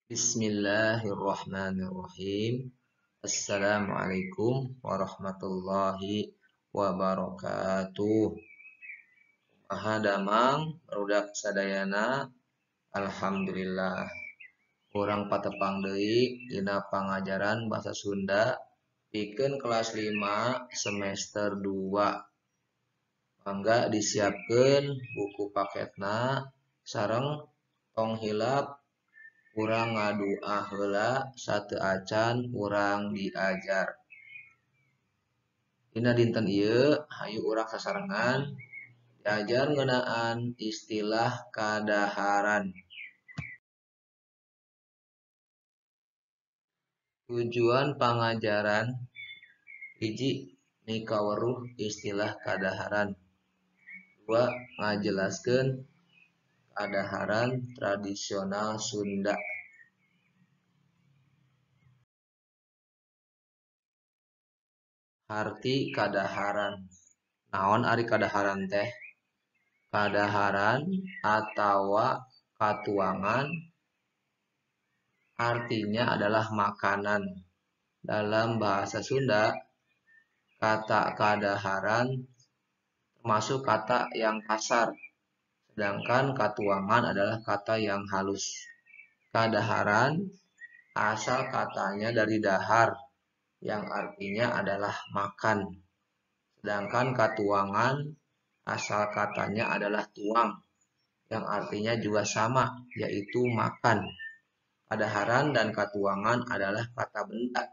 Bismillahirrahmanirrahim. Assalamualaikum warahmatullahi wabarakatuh. Maha damang barudak sadayana. Alhamdulillah. Urang patepang deui dina pangajaran basa Sunda pikeun kelas 5 semester 2. Mangga disiapkeun buku paketna sareng tong hilap urang ngadua heula sateu acan urang diajar. Dina dinten ieu hayu urang sasarengan diajar ngeunaan istilah kadaharan. Tujuan pangajaran 1. Mikaweruh istilah kadaharan. 2. Ngajelaskeun kadaharan tradisional Sunda. Arti kadaharan. Naon ari kadaharan teh? Kadaharan atawa katuangan artinya adalah makanan. Dalam bahasa Sunda, kata kadaharan termasuk kata yang kasar, sedangkan katuangan adalah kata yang halus. Kadaharan asal katanya dari dahar, yang artinya adalah makan. Sedangkan katuangan asal katanya adalah tuang, yang artinya juga sama, yaitu makan. Kadaharan dan katuangan adalah kata benda,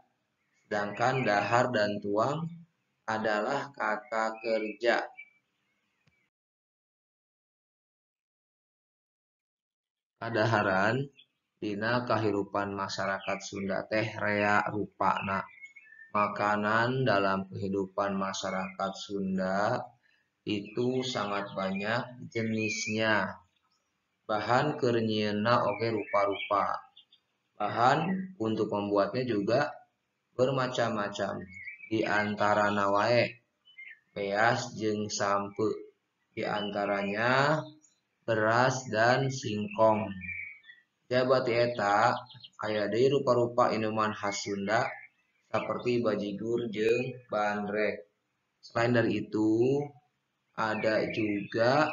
sedangkan dahar dan tuang adalah kata kerja. Kadaharan dina kahirupan masyarakat Sunda teh rea rupana. Makanan dalam kehidupan masyarakat Sunda itu sangat banyak jenisnya. Bahan keur nyieunna oge rupa-rupa. Bahan untuk membuatnya juga bermacam-macam. Di antarana wae beas jeung sampeu. Di antaranya beras dan singkong. Jabati eta aya deui rupa-rupa inuman khas Sunda seperti bajigur jeung bandrek. Selain dari itu, ada juga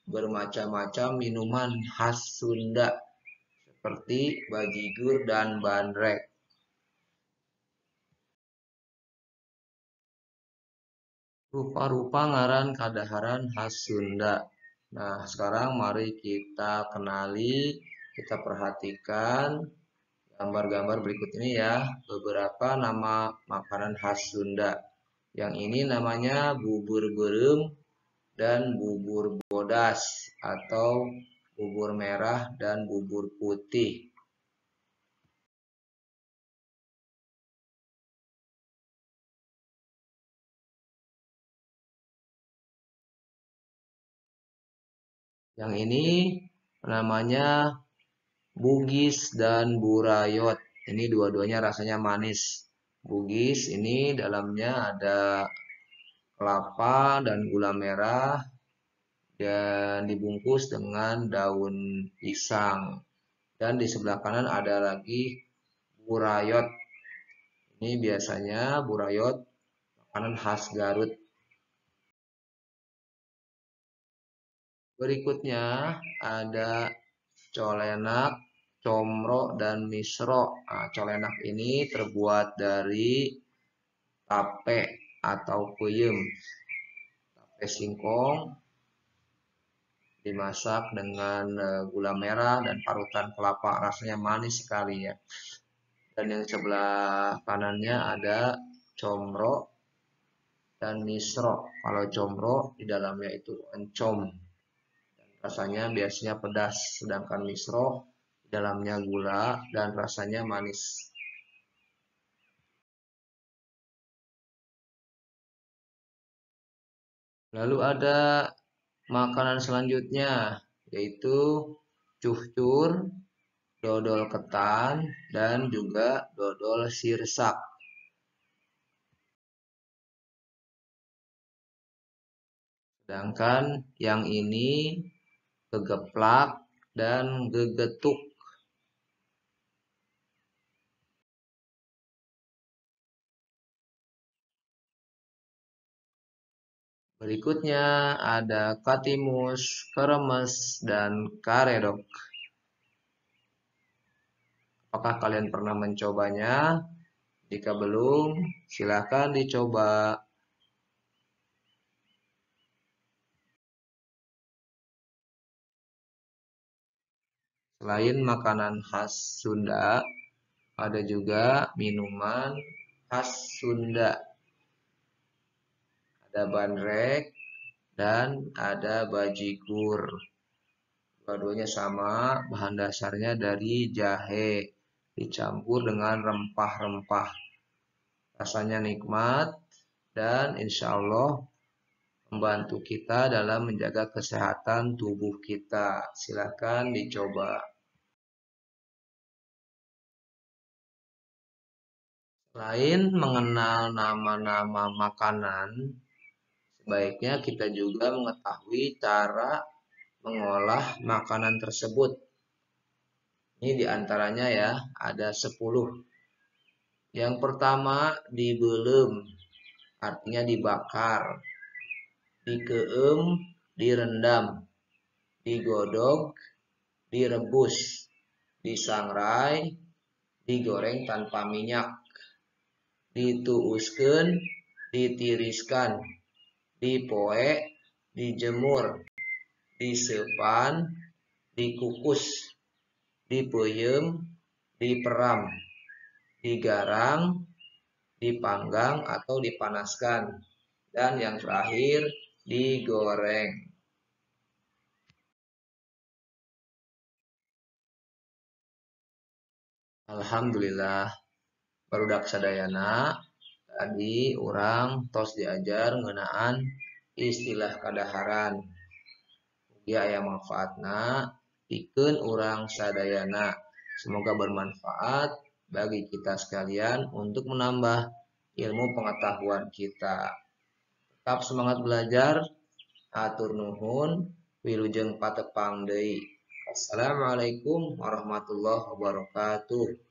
bermacam-macam minuman khas Sunda seperti bajigur dan bandrek. Rupa-rupa ngaran kadaharan khas Sunda. Nah, sekarang mari kita kenali, kita perhatikan gambar-gambar berikut ini ya, beberapa nama makanan khas Sunda. Yang ini namanya bubur beureum dan bubur bodas atau bubur merah dan bubur putih. Yang ini namanya bugis dan burayot. Ini dua-duanya rasanya manis. Bugis ini dalamnya ada kelapa dan gula merah dan dibungkus dengan daun pisang. Dan di sebelah kanan ada lagi burayot. Ini biasanya burayot makanan khas Garut. Berikutnya ada colenak, comro, dan misro. Nah, colenak ini terbuat dari tape atau peuyeum. Tape singkong dimasak dengan gula merah dan parutan kelapa. Rasanya manis sekali ya. Dan yang sebelah kanannya ada comro dan misro. Kalau comro di dalamnya itu encom. Rasanya biasanya pedas, sedangkan misro di dalamnya gula dan rasanya manis. Lalu ada makanan selanjutnya yaitu cuhcur, dodol ketan, dan juga dodol sirsak. Sedangkan yang ini gegeplak dan gegetuk. Berikutnya ada katimus, keremes, dan karedok. Apakah kalian pernah mencobanya? Jika belum, silakan dicoba. Selain makanan khas Sunda, ada juga minuman khas Sunda. Ada bandrek dan ada bajigur. Dua-duanya sama, bahan dasarnya dari jahe dicampur dengan rempah-rempah. Rasanya nikmat dan insya Allah membantu kita dalam menjaga kesehatan tubuh kita. Silakan dicoba. Selain mengenal nama-nama makanan, sebaiknya kita juga mengetahui cara mengolah makanan tersebut. Ini diantaranya ya, ada 10. Yang pertama, dibelem, artinya dibakar. Dikeem, direndam. Digodok, direbus. Disangrai, digoreng tanpa minyak. Dituuskeun, ditiriskan. Dipoe, dijemur. Diseupan, dikukus. Dipeuyeum, diperam. Digarang, dipanggang atau dipanaskan. Dan yang terakhir, digoreng. Alhamdulillah, barudak sadayana tadi orang tos diajar ngeunaan istilah kadaharan. Mugia aya manfaatna pikeun urang sadayana. Semoga bermanfaat bagi kita sekalian untuk menambah ilmu pengetahuan kita. Tetap semangat belajar. Atur nuhun, wilujeng patepang deui. Assalamualaikum warahmatullahi wabarakatuh.